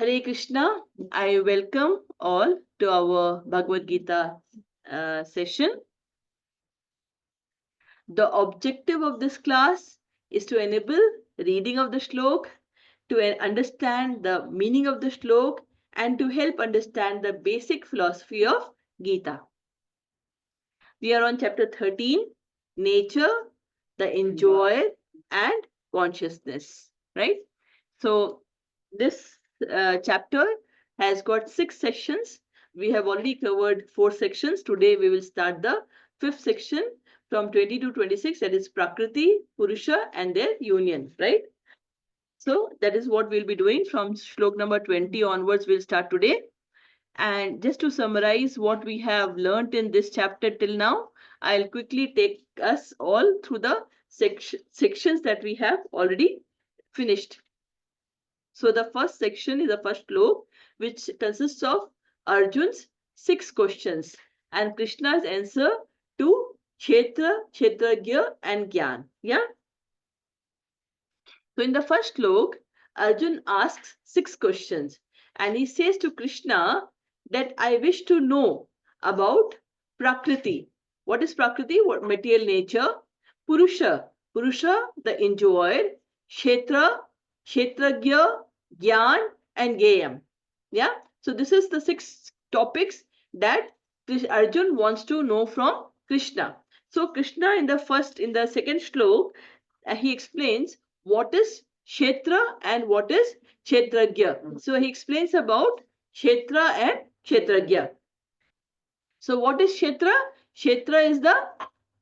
Hare Krishna. I welcome all to our Bhagavad Gita session. The objective of this class is to enable reading of the shlok, to understand the meaning of the shlok, and to help understand the basic philosophy of Gita. We are on chapter 13, nature, the enjoyer, and consciousness, right? So, this chapter has got 6 sections. We have already covered 4 sections. Today, we will start the 5th section from 20 to 26, that is Prakriti, Purusha, and their union, right? So, that is what we'll be doing from shlok number 20 onwards. We'll start today. And just to summarize what we have learnt in this chapter till now, I'll quickly take us all through the sections that we have already finished. So the first section is the first shlok, which consists of Arjun's 6 questions and Krishna's answer to Kshetra, Kshetragya and Gyan. Yeah. So in the first shlok, Arjun asks 6 questions and he says to Krishna that I wish to know about Prakriti. What is Prakriti? What material nature? Purusha, Purusha, the enjoyer. Kshetra, Kshetragya, Gyan, and Gayam. Yeah. So this is the 6 topics that Arjun wants to know from Krishna. So Krishna in the second shlok, he explains what is Kshetra and what is Kshetragya. So he explains about Kshetra and Kshetragya. So what is Kshetra? Kshetra is the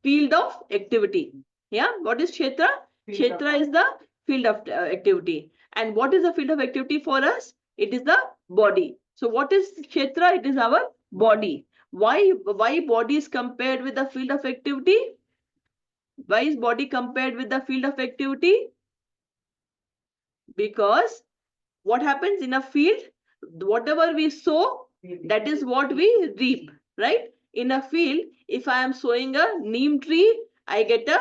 field of activity. Yeah, what is Kshetra? Kshetra is the field of activity. And what is the field of activity for us? It is the body. So what is Kshetra? It is our body. Why body is compared with the field of activity? Why is body compared with the field of activity? Because what happens in a field, whatever we sow, that is what we reap, right? In a field, if I am sowing a neem tree, I get a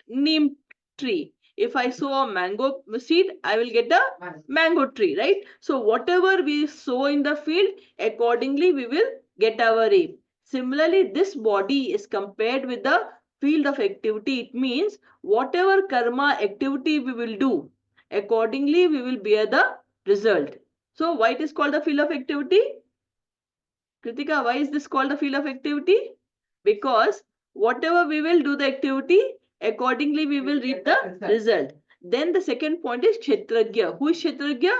neem tree. If I sow a mango seed, I will get a mango tree, right? So whatever we sow in the field, accordingly we will get our reap. Similarly, this body is compared with the field of activity. It means whatever karma activity we will do, accordingly we will bear the result. So why it is called the field of activity? Kritika, why is this called the field of activity? Because whatever we will do the activity, accordingly we will reap the result. Then the second point is Kshetragya. Who is Kshetragya?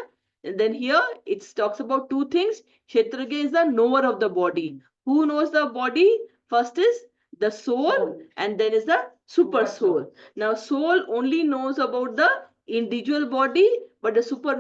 And then here it talks about 2 things. Kshetragya is the knower of the body. Who knows the body? First is the soul and then is the super soul. Now soul only knows about the individual body, but the super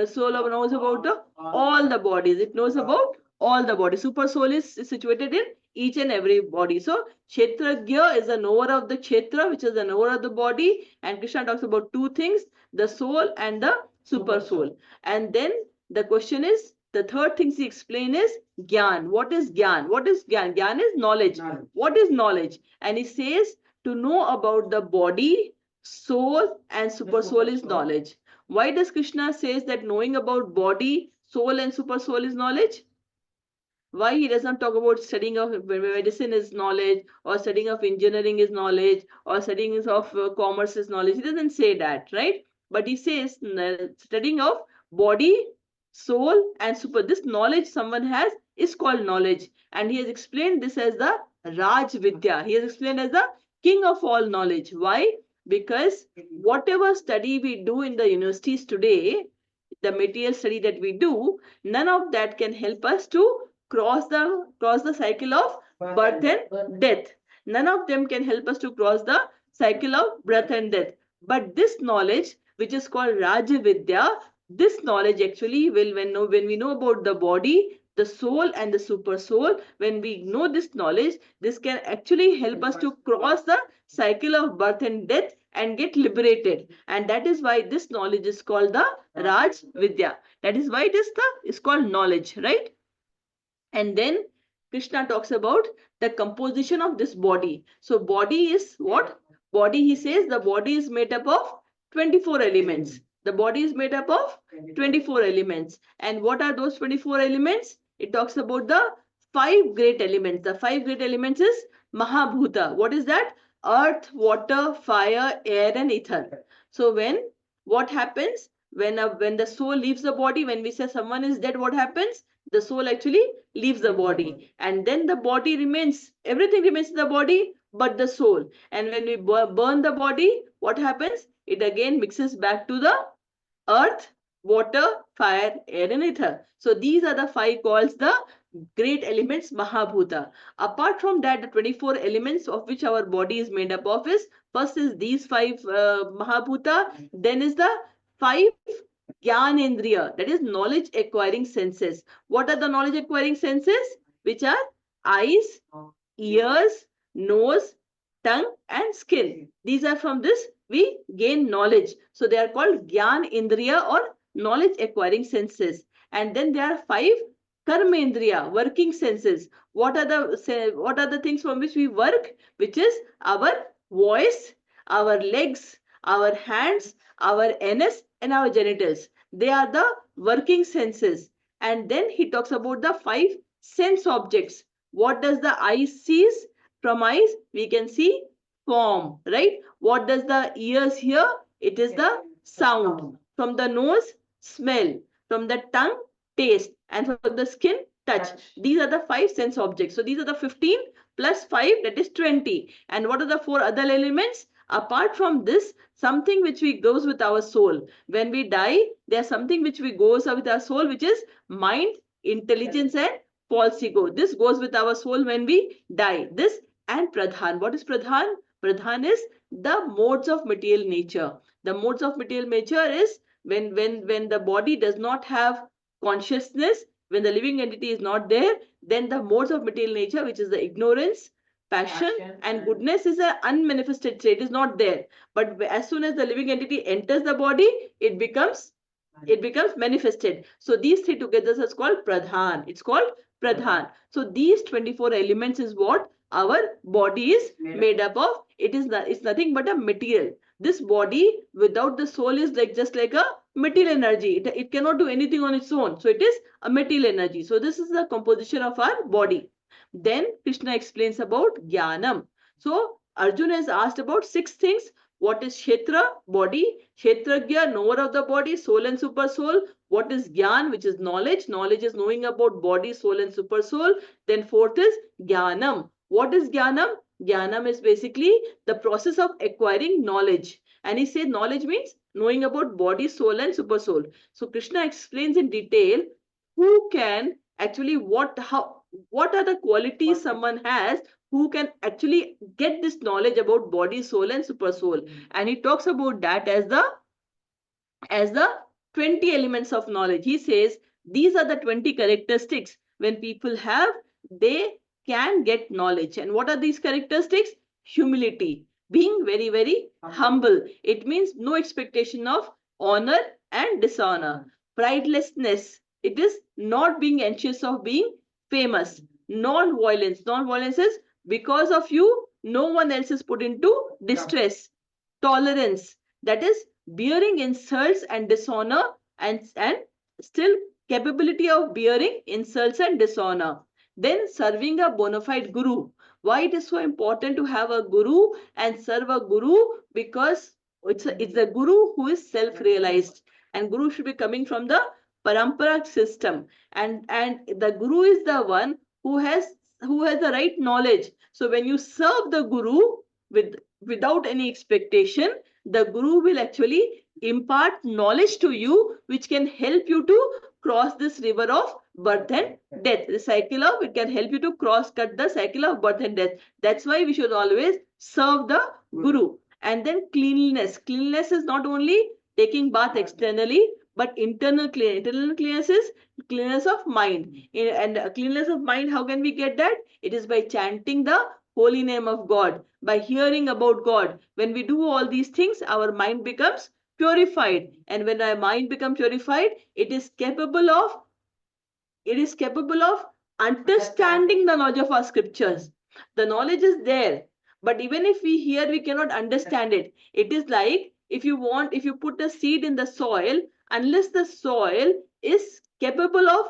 soul knows about all the bodies. It knows about all the bodies. Super soul is situated in each and every body. So Kshetragya is the knower of the Kshetra, which is the knower of the body. And Krishna talks about 2 things, the soul and the super soul. And then the question is, the third thing he explains is Gyan. What is Gyan? What is Gyan? Gyan is knowledge. What is knowledge? And he says to know about the body, soul and super soul is knowledge. Why does Krishna says that knowing about body, soul and super soul is knowledge? Why he doesn't talk about studying of medicine is knowledge, or studying of engineering is knowledge, or studying of commerce is knowledge? He doesn't say that, right? But he says studying of body, soul and super, this knowledge someone has is called knowledge. And he has explained this as the Raj Vidya. He has explained as the king of all knowledge. Why? Because whatever study we do in the universities today, the material study that we do, none of that can help us to cross the cycle of birth and death. None of them can help us to cross the cycle of birth and death. But this knowledge, which is called Raj Vidya, this knowledge actually will, when we know about the body, the soul and the super soul, when we know this knowledge, this can actually help us to cross the cycle of birth and death and get liberated. And that is why this knowledge is called the Raj Vidya. That is why it's called knowledge, right? And then Krishna talks about the composition of this body. So body is what? Body, he says, the body is made up of 24 elements. The body is made up of 24 elements. And what are those 24 elements? It talks about the 5 great elements. The 5 great elements is Mahabhuta. What is that? Earth, water, fire, air, and ether. So what happens when the soul leaves the body? When we say someone is dead, what happens? The soul actually leaves the body, and then the body remains. Everything remains in the body, but the soul. And when we burn the body, what happens? It again mixes back to the earth, water, fire, air, and ether. So these are the 5 called the great elements, Mahabhuta. Apart from that, the 24 elements of which our body is made up of is, first is these 5 Mahabhuta, then is the 5 Gyanendriya, that is knowledge acquiring senses. What are the knowledge acquiring senses? Which are eyes, ears, nose, tongue, and skin. These are from this we gain knowledge. So they are called Gyan Indriya or knowledge acquiring senses. And then there are 5 Karmendriya, working senses. What are the things from which we work? Which is our voice, our legs, our hands, our anus, and our genitals. They are the working senses. And then he talks about the 5 sense objects. What does the eye sees? From eyes we can see form, right? What does the ears hear? It is the sound. From the nose, smell. From the tongue, taste. And from the skin, touch. These are the 5 sense objects. So these are the 15 plus 5, that is 20. And what are the 4 other elements? Apart from this, something which we goes with our soul. When we die, there's something which we goes with our soul, which is mind, intelligence, and false ego. This goes with our soul when we die. This and Pradhan. What is Pradhan? Pradhan is the modes of material nature. The modes of material nature is when the body does not have consciousness, when the living entity is not there, then the modes of material nature, which is the ignorance, passion, and goodness, is an unmanifested state, is not there. But as soon as the living entity enters the body, it becomes manifested. So these 3 together is called Pradhan. It's called Pradhan. So these 24 elements is what our body is made up of. It's nothing but a material. This body without the soul is just like a material energy. It cannot do anything on its own. So it is a material energy. So this is the composition of our body. Then Krishna explains about Jnanam. So Arjuna is asked about 6 things. What is Kshetra? Body. Kshetragya, knower of the body, soul and super soul. What is Gyan? Which is knowledge. Knowledge is knowing about body, soul, and super soul. Then 4th is Jnanam. What is Jnanam? Jnanam is basically the process of acquiring knowledge. And he said knowledge means knowing about body, soul, and super soul. So Krishna explains in detail who can actually what are the qualities someone has who can actually get this knowledge about body, soul, and super soul. And he talks about that as the 20 elements of knowledge. He says these are the 20 characteristics when people have, they can get knowledge. And what are these characteristics? Humility, being very, very humble. It means no expectation of honor and dishonor. Pridelessness, it is not being anxious of being famous. Non-violence, non-violence is because of you, no one else is put into distress. Tolerance, that is bearing insults and dishonor, and still capability of bearing insults and dishonor. Then serving a bona fide guru. Why it is so important to have a guru and serve a guru? Because it's a guru who is self-realized, and guru should be coming from the parampara system, and the guru is the one who has the right knowledge. So when you serve the guru without any expectation, the guru will actually impart knowledge to you which can help you to cross this river of birth and death. The cycle of it can help you to cut the cycle of birth and death. That's why we should always serve the guru. And then cleanliness. Cleanliness is not only taking bath externally, but internal cleanliness is cleanliness of mind. And cleanliness of mind, how can we get that? It is by chanting the holy name of God, by hearing about God. When we do all these things, our mind becomes purified. And when our mind becomes purified, it is capable of understanding the knowledge of our scriptures. The knowledge is there, but even if we hear, we cannot understand it. It is like if you put a seed in the soil, unless the soil is capable of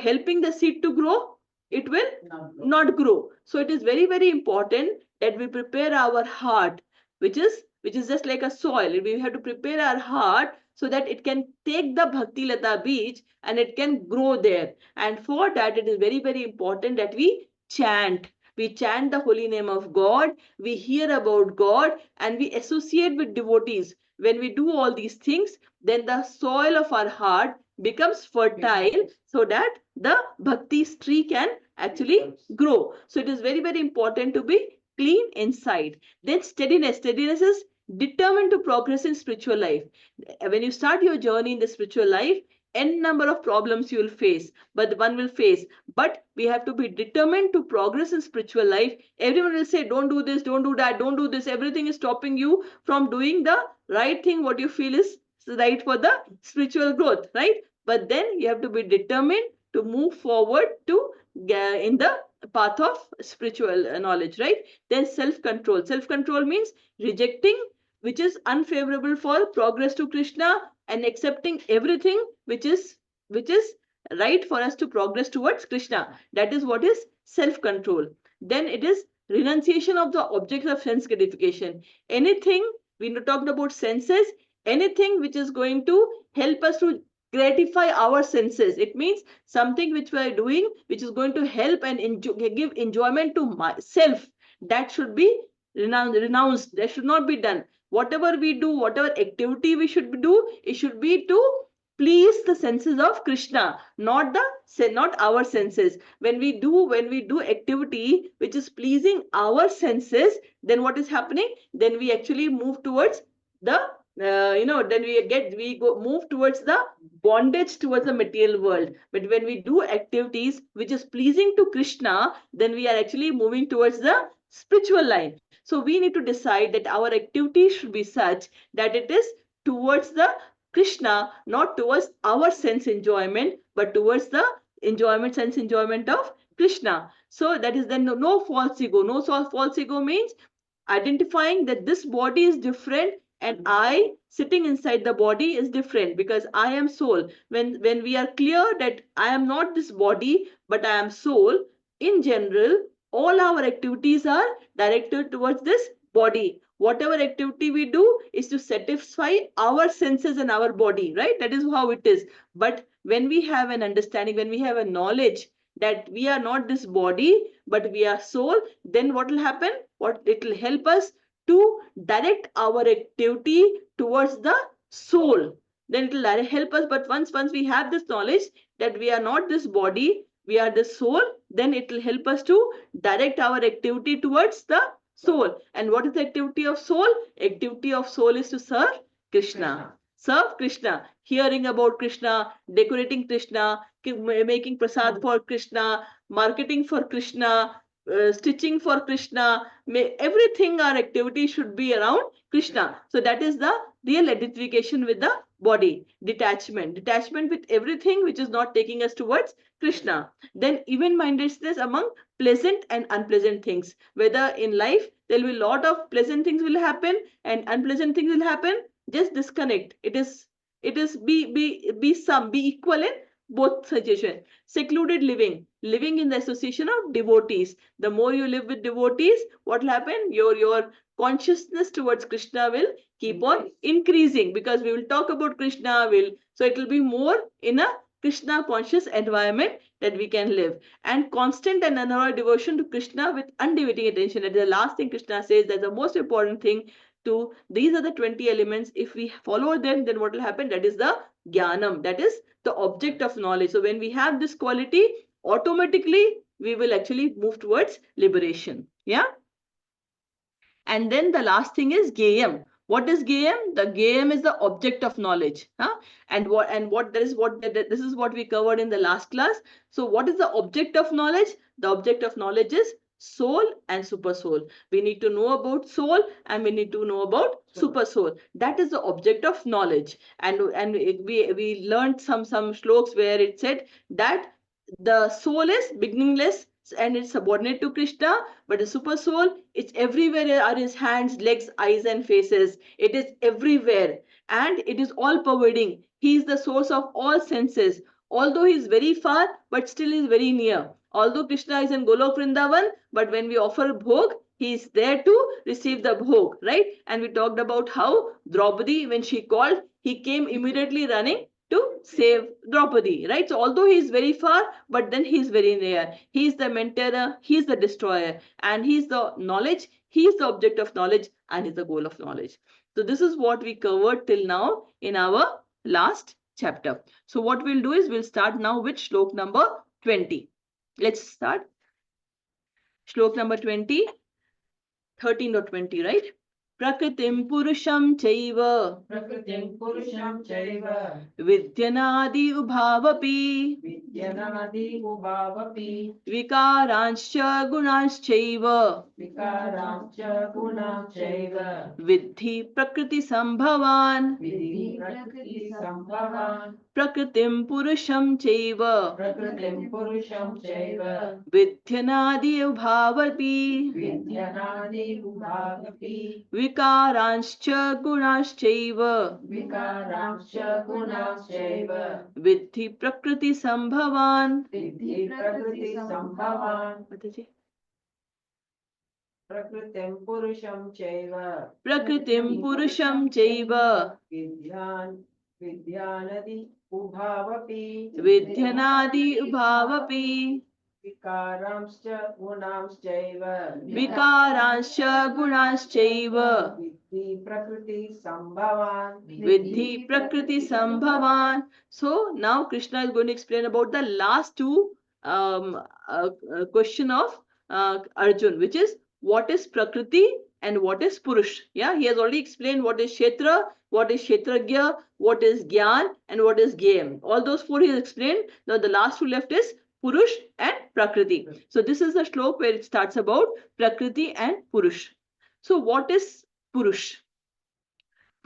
helping the seed to grow, it will not grow. So it is very, very important that we prepare our heart, which is just like a soil. We have to prepare our heart so that it can take the bhakti lata beach and it can grow there. And for that, it is very, very important that we chant the holy name of God, we hear about God, and we associate with devotees. When we do all these things, then the soil of our heart becomes fertile so that the bhakti tree can actually grow. So it is very, very important to be clean inside. Then steadiness is determined to progress in spiritual life. When you start your journey in the spiritual life, n number of problems you will face, but one will face. But we have to be determined to progress in spiritual life. Everyone will say, don't do this, don't do that, don't do this. Everything is stopping you from doing the right thing, what you feel is right for the spiritual growth, right? But then you have to be determined to move forward to in the path of spiritual knowledge, right? Then self control means rejecting which is unfavorable for progress to Krishna, and accepting everything which is right for us to progress towards Krishna. That is what is self control. Then it is renunciation of the objects of sense gratification. Anything, we talked about senses, anything which is going to help us to gratify our senses. It means something which we are doing which is going to help and give enjoyment to myself, that should be renounced. That should not be done. Whatever we do, whatever activity we should do, it should be to please the senses of Krishna, not our senses. When we do activity which is pleasing our senses, then what is happening? Then we actually move towards the then we move towards the bondage towards the material world. But when we do activities which is pleasing to Krishna, then we are actually moving towards the spiritual line. So we need to decide that our activity should be such that it is towards the Krishna, not towards our sense enjoyment, but towards the sense enjoyment of Krishna. So that is then no false ego. No false ego means identifying that this body is different and I sitting inside the body is different, because I am soul. When we are clear that I am not this body but I am soul, in general all our activities are directed towards this body. Whatever activity we do is to satisfy our senses and our body, right? That is how it is. But when we have an understanding, when we have a knowledge that we are not this body but we are soul, then what will happen? What it will help us to direct our activity towards the soul. Then it will help us. But once we have this knowledge that we are not this body, we are the soul, then it will help us to direct our activity towards the soul. And what is the activity of soul? Activity of soul is to serve Krishna. Serve Krishna, hearing about Krishna, decorating Krishna, making prasad for Krishna, marketing for Krishna, stitching for Krishna. Everything, our activity should be around Krishna. So that is the real identification with the body. Detachment with everything which is not taking us towards Krishna. Then even mindedness among pleasant and unpleasant things. Whether in life there will be a lot of pleasant things will happen and unpleasant things will happen, just disconnect. It is be equal in both situations. Secluded living in the association of devotees. The more you live with devotees, what will happen? Your consciousness towards Krishna will keep on increasing, because we will talk about Krishna. So it will be more in a Krishna conscious environment that we can live. And constant and unalloyed devotion to Krishna with undeviating attention. That is the last thing Krishna says. That's the most important thing. These are the 20 elements. If we follow them, then what will happen? That is the jnanam. That is the object of knowledge. So when we have this quality, automatically we will actually move towards liberation. Yeah. And then the last thing is gayam. What is gayam? The gayam is the object of knowledge. Huh? And this is what we covered in the last class. So what is the object of knowledge? The object of knowledge is soul and super soul. We need to know about soul and we need to know about super soul. That is the object of knowledge. And we learned some shlokas where it said that the soul is beginningless, and it's subordinate to Krishna, but the super soul, it's everywhere are his hands, legs, eyes, and faces. It is everywhere and it is all pervading. He is the source of all senses. Although he is very far, but still is very near. Although Krishna is in Golok Vrindavan, but when we offer bhog, he is there to receive the bhog, right? And we talked about how Draupadi, when she called, he came immediately running to save Draupadi, right? So although he is very far, but then he is very near. He is the maintainer, he is the destroyer, and he is the knowledge, he is the object of knowledge, and is the goal of knowledge. So this is what we covered till now in our last chapter. So what we'll do is we'll start now with shlok number 20. Let's start. Shlok number 20, 13 or 20, right? Prakritim purusham chaiva Vidyanadi ubhavapi Vikarancha gunanchaiva Vidhi prakriti sambhavan Prakritim purusham chaiva Vidyanadi ubhavapi Vikarancha gunanchaiva Vidhi prakriti sambhavan Mataji. Prakritim purusham chaiva Vidyanadi ubhavapi Vikaramscha gunamschaiva Vidhi prakriti sambhavan. So now Krishna is going to explain about the last two question of Arjun, which is what is Prakriti and what is Purush. Yeah, he has already explained what is Kshetra, what is Kshetragya, what is Gyan, and what is Gyam. All those four he has explained. Now the last two left is Purush and Prakriti. So this is the shlok where it starts about Prakriti and Purush. So what is Purush?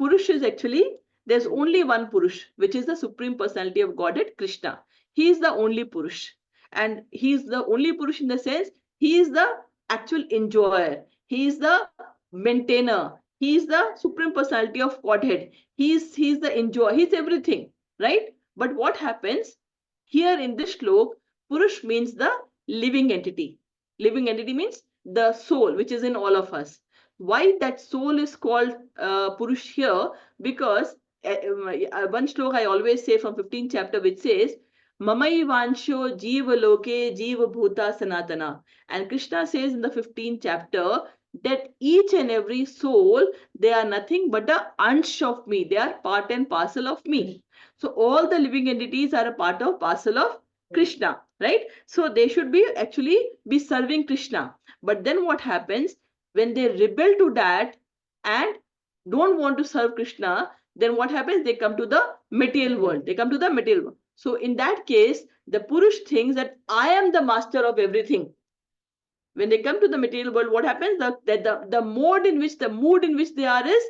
Purush is actually, there's only one Purush, which is the Supreme Personality of Godhead, Krishna. He is the only Purush. And he is the only Purush in the sense, he is the actual enjoyer. He is the maintainer. He is the Supreme Personality of Godhead. He is the enjoyer. He is everything, right? But what happens here in this shlok, Purush means the living entity. Living entity means the soul, which is in all of us. Why that soul is called Purush here? Because one shlok I always say from 15th chapter, which says, Mamai Vansho Jiva Loke Jiva Bhuta Sanatana. And Krishna says in the 15th chapter that each and every soul, they are nothing but a ansh of me. They are part and parcel of me. So all the living entities are a part of parcel of Krishna, right? So they should be actually be serving Krishna. But then what happens when they rebel to that and don't want to serve Krishna? Then what happens? They come to the material world. They come to the material world. So in that case, the Purush thinks that I am the master of everything. When they come to the material world, what happens? The mood in which they are is,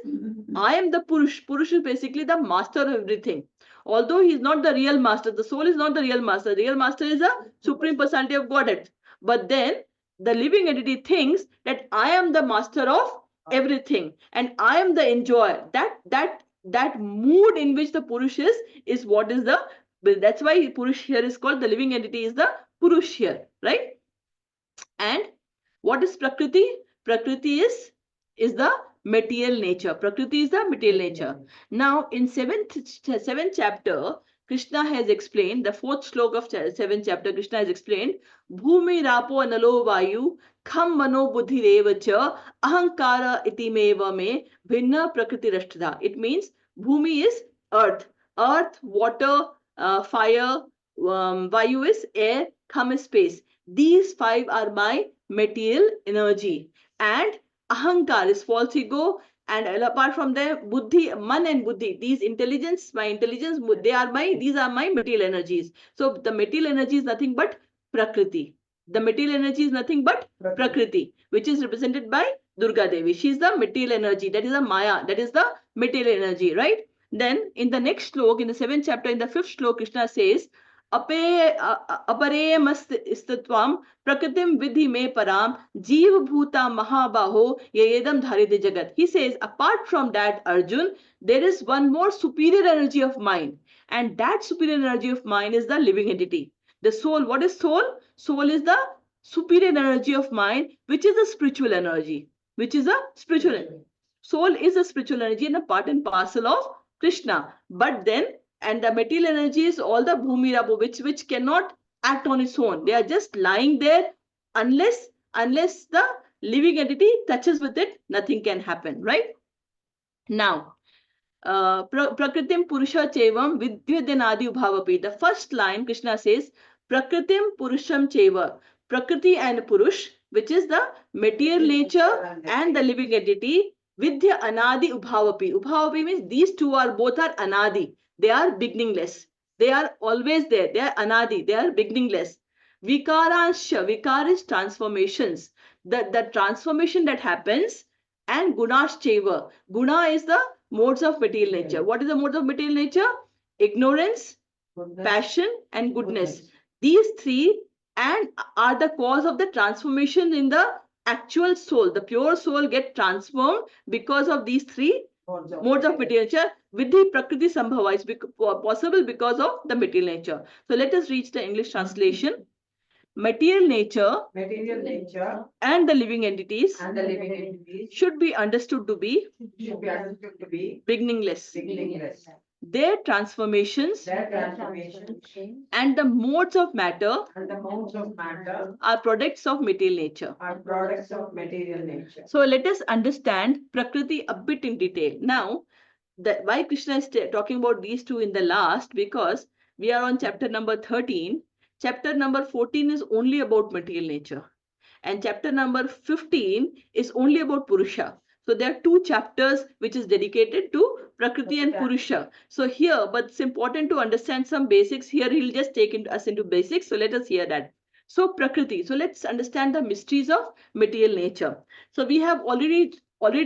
I am the Purush. Purush is basically the master of everything. Although he is not the real master, the soul is not the real master. The real master is a Supreme Personality of Godhead. But then the living entity thinks that I am the master of everything and I am the enjoyer. That mood in which the Purush is what is the, that's why Purush here is called, the living entity is the Purush here, right? And what is Prakriti? Prakriti is the material nature. Prakriti is the material nature. Now in seventh chapter, Krishna has explained, the fourth shlok of 7th chapter, Krishna has explained, Bhumi Rapo Analo Vayu Kham Mano Buddhi Revacha Ahankara Itimeva Me Bhinna Prakriti Rashtha. It means Bhumi is earth. Earth, water, fire, Vayu is air, Kham is space. These five are my material energy. And Ahankar is false ego. And apart from them, Buddhi, Man and Buddhi, these intelligence, my intelligence, these are my material energies. So the material energy is nothing but Prakriti. The material energy is nothing but Prakriti, which is represented by Durga Devi. She is the material energy. That is the Maya. That is the material energy, right? Then in the next shlok, in the 7th chapter, in the 5th shlok, Krishna says, अपरेयमस्तित्वं prakritim vidhi me param jeev bhuta mahabaho yedam dharite jagat. He says, apart from that, Arjun, there is one more superior energy of mind, and that superior energy of mind is the living entity. The soul. What is soul? Soul is the superior energy of mind, which is a spiritual energy. Which is a spiritual energy. Soul is a spiritual energy and a part and parcel of Krishna. But then, and the material energy is all the bhumi rabu, which cannot act on its own. They are just lying there unless the living entity touches with it, nothing can happen, right? Now, Prakritim Purusha Chevam Vidyadyanadi Ubhavapi. The first line, Krishna says, Prakritim Purusham Cheva. Prakriti and Purush, which is the material nature and the living entity, Vidya Anadi Ubhavapi. Ubhavapi means these two are both are Anadi. They are beginningless. They are always there. They are Anadi. They are beginningless. Vikaransha. Vikar is transformations. The transformation that happens, and Gunash Cheva. Guna is the modes of material nature. What is the mode of material nature? Ignorance, passion, and goodness. These three and are the cause of the transformation in the actual soul. The pure soul get transformed because of these three modes of material nature. Vidhi Prakriti Sambhava is possible because of the material nature. So let us reach the English translation. Material nature and the living entities should be understood to be beginningless. Their transformations and the modes of matter are products of material nature. So let us understand Prakriti a bit in detail. Now, why Krishna is talking about these two in the last, because we are on chapter number 13. Chapter number 14 is only about material nature, and chapter number 15 is only about Purusha. So there are two chapters which is dedicated to Prakriti and Purusha. So here, but it's important to understand some basics. Here he'll just take us into basics. So let us hear that. So Prakriti. So let's understand the mysteries of material nature. So we have already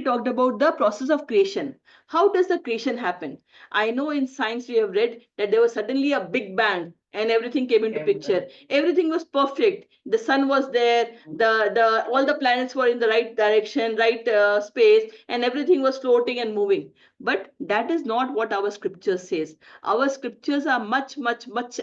talked about the process of creation. How does the creation happen? I know in science we have read that there was suddenly a big bang and everything came into picture. Everything was perfect. The sun was there, the all the planets were in the right direction, right space, and everything was floating and moving. But that is not what our scriptures says. Our scriptures are much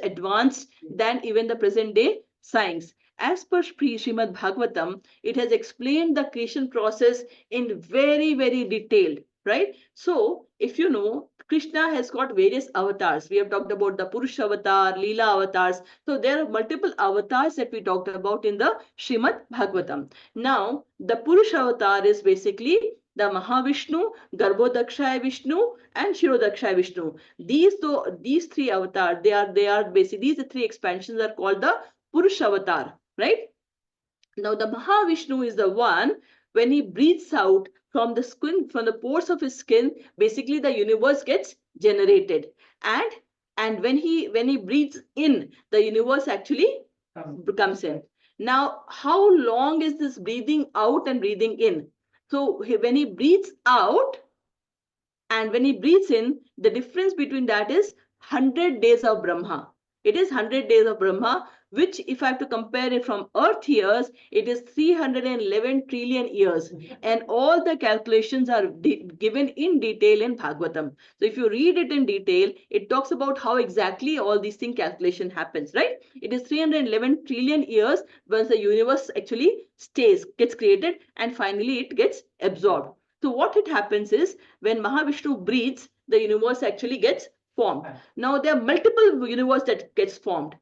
advanced than even the present day science. As per Srimad Bhagavatam, it has explained the creation process in very detailed, right? So if you know, Krishna has got various avatars. We have talked about the Purusha avatar, Leela avatars. So there are multiple avatars that we talked about in the Srimad Bhagavatam. Now, the Purusha avatar is basically the Mahavishnu, Garbhodakshaya Vishnu, and Shirodakshaya Vishnu. These three avatars, they are basically these three expansions are called the Purusha avatar, right? Now the Mahavishnu is the one, when he breathes out from the skin, from the pores of his skin, basically the universe gets generated. And when he breathes in, the universe actually comes in. Now, how long is this breathing out and breathing in? So when he breathes out and when he breathes in, the difference between that is 100 days of Brahma. It is 100 days of Brahma, which if I have to compare it from Earth years, it is 311 trillion years. And all the calculations are given in detail in Bhagavatam. So if you read it in detail, it talks about how exactly all these things calculation happens, right? It is 311 trillion years once the universe actually gets created, and finally it gets absorbed. So what it happens is, when Mahavishnu breathes, the universe actually gets formed. Now there are multiple universe that gets formed.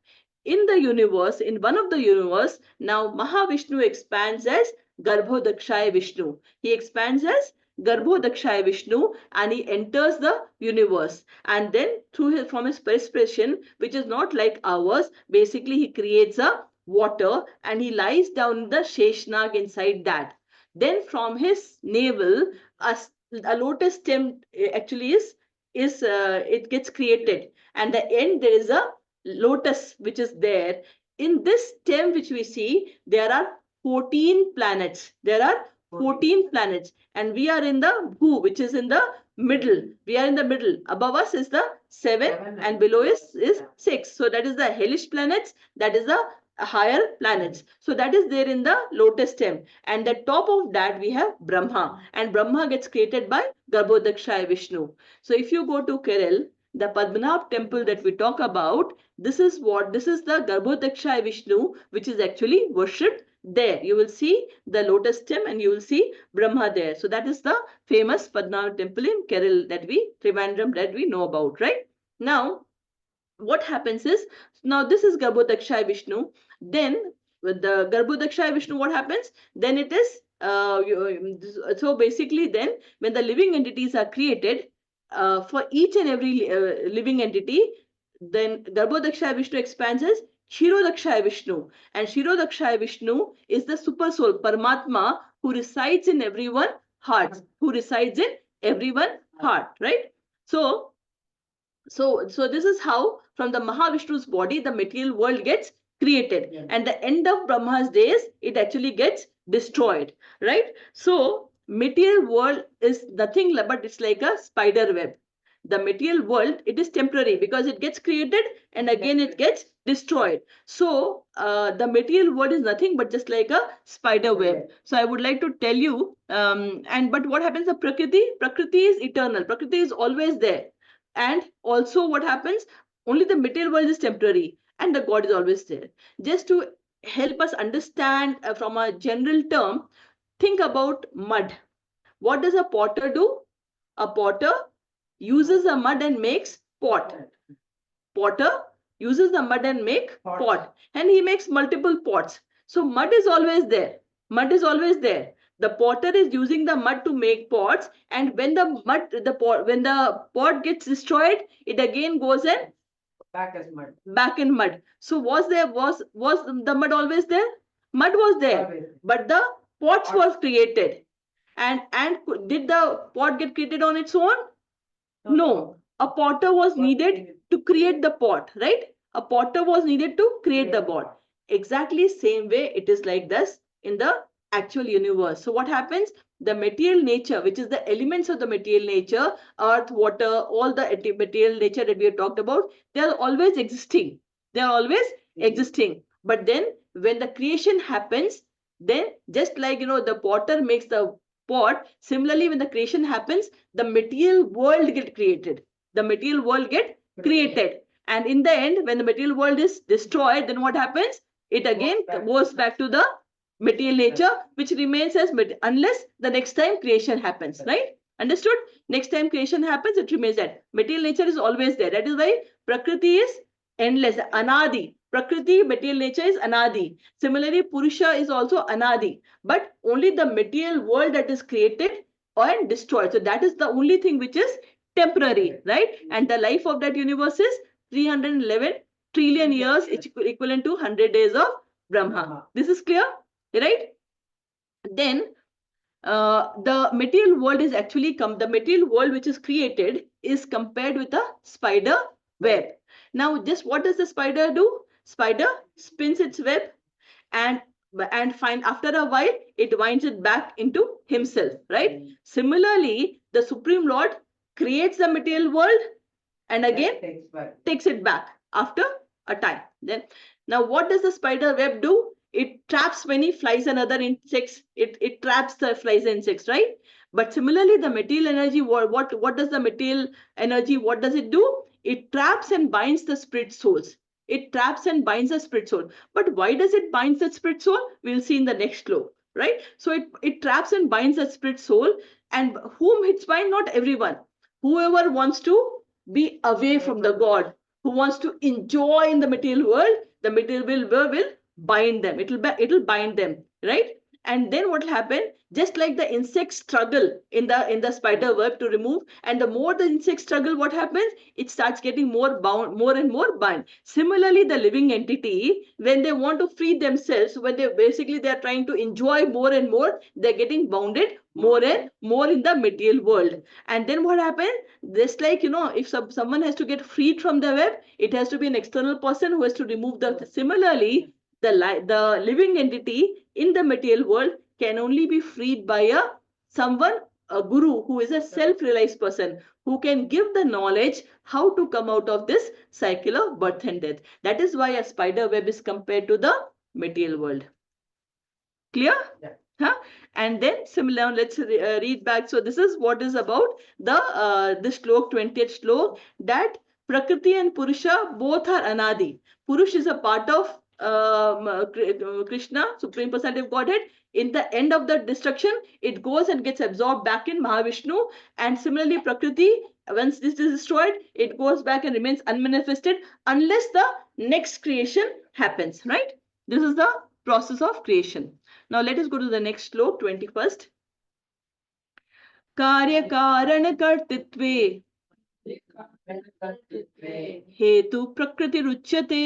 In the universe, in one of the universe, now Mahavishnu expands as Garbhodakshaya Vishnu. He expands as Garbhodakshaya Vishnu, and he enters the universe. And then from his perspiration, which is not like ours, basically he creates a water and he lies down the Sheshnag inside that. Then from his navel, a lotus stem actually is it gets created, and the end there is a lotus which is there. In this stem which we see, there are 14 planets. There are 14 planets, and we are in the Bhu, which is in the middle. We are in the middle. Above us is the 7 and below is 6. So that is the hellish planets. That is the higher planets. So that is there in the lotus stem. And the top of that we have Brahma. And Brahma gets created by Garbhodakshaya Vishnu. So if you go to Kerala, the Padmanabh temple that we talk about, this is the Garbhodakshaya Vishnu, which is actually worshipped there. You will see the lotus stem and you will see Brahma there. So that is the famous Padmanabh temple in Kerala Trivandrum that we know about, right? Now, what happens is, now this is Garbhodakshaya Vishnu. Then with the Garbhodakshaya Vishnu, what happens? Then it is, so basically then when the living entities are created, for each and every living entity, then Garbhodakshaya Vishnu expands as Kshirodakshaya Vishnu. And Kshirodakshaya Vishnu is the super soul, Paramatma, who resides in everyone's heart, right? So this is how from the Mahavishnu's body the material world gets created. Yeah. And the end of Brahma's days, it actually gets destroyed, right? So material world is nothing but it's like a spider web. The material world, it is temporary because it gets created and again it gets destroyed. So the material world is nothing but just like a spider web. So I would like to tell you, but what happens? The Prakriti is eternal. Prakriti is always there. And also what happens? Only the material world is temporary and the God is always there. Just to help us understand from a general term, think about mud. What does a potter do? A potter uses the mud and makes pot. Potter uses the mud and make pot. And he makes multiple pots. So mud is always there. The potter is using the mud to make pots, and when when the pot gets destroyed, it again goes and back in mud. So was the mud always there? Mud was there, but the pots was created. And did the pot get created on its own? No. A potter was needed to create the pot, right? A potter was needed to create the pot. Exactly same way it is like this in the actual universe. So what happens? The material nature, which is the elements of the material nature, earth, water, all the material nature that we have talked about, they are always existing. But then when the creation happens, then just like, the potter makes the pot, similarly when the creation happens, the material world get created. And in the end, when the material world is destroyed, then what happens? It again goes back to the material nature, which remains as unless the next time creation happens, right? Understood? Next time creation happens, it remains that. Material nature is always there. That is why Prakriti is endless, Anadi. Prakriti, material nature is Anadi. Similarly, Purusha is also Anadi. But only the material world that is created and destroyed. So that is the only thing which is temporary, right? And the life of that universe is 311 trillion years, equivalent to 100 days of Brahma. This is clear, right? Then the material world is actually the material world which is created is compared with a spider web. Now, just what does the spider do? Spider spins its web and find after a while it winds it back into himself, right? Similarly, the Supreme Lord creates the material world and again takes it back after a time. Then now what does the spider web do? It traps many flies and other insects. It traps the flies and insects, right? But similarly, the material energy, what does the material energy, what does it do? It traps and binds the spirit souls. But why does it bind the spirit soul? We'll see in the next flow, right? So it traps and binds the spirit soul. And whom it's bind? Not everyone. Whoever wants to be away from the God, who wants to enjoy in the material world, the material world will bind them. It'll bind them, right? And then what will happen? Just like the insects struggle in the spider web to remove, and the more the insects struggle, what happens? It starts getting more bound, more and more bound. Similarly, the living entity, when they want to free themselves, when they're trying to enjoy more and more, they're getting bounded more and more in the material world. And then what happens? Just like, if someone has to get freed from the web, it has to be an external person who has to remove the. Similarly, the living entity in the material world can only be freed by someone a guru who is a self-realized person who can give the knowledge how to come out of this cycle of birth and death. That is why a spider web is compared to the material world. Clear? Yeah. Huh? And then similar, let's read back. So this is what is about the shlok, 20th shlok, that Prakriti and Purusha both are anadi. Purush is a part of Krishna, Supreme Personality of Godhead. In the end of the destruction, it goes and gets absorbed back in Mahavishnu. And similarly, Prakriti, once this is destroyed, it goes back and remains unmanifested unless the next creation happens, right? This is the process of creation. Now let us go to the next shlok, 21st. कार्य कारण कर्तृत्वे हेतु प्रकृति रुच्यते